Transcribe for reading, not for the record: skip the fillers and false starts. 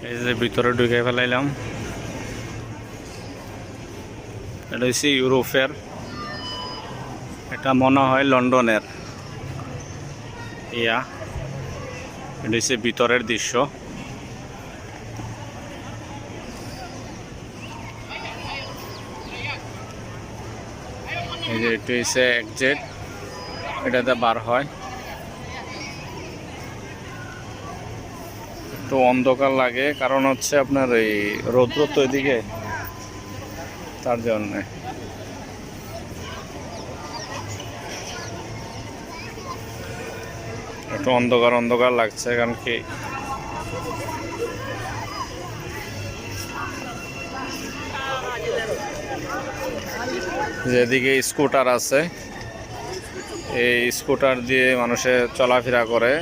এই যে ভিতরে ঢুকে ফেলাইলাম। এটা হচ্ছে ইউরোপের, এটা মনে হয় লন্ডনের। এটা হচ্ছে ভিতরের দৃশ্য। এই যে এটা হচ্ছে এক্সিট, এটাতে বার হয়। একটু অন্ধকার লাগে, কারণ হচ্ছে আপনার এই রৌদ্র তো এদিকে, তার জন্য একটু অন্ধকার অন্ধকার লাগছে। কারণ কি যেদিকে স্কুটার আছে, এই স্কুটার দিয়ে মানুষে চলাফেরা করে।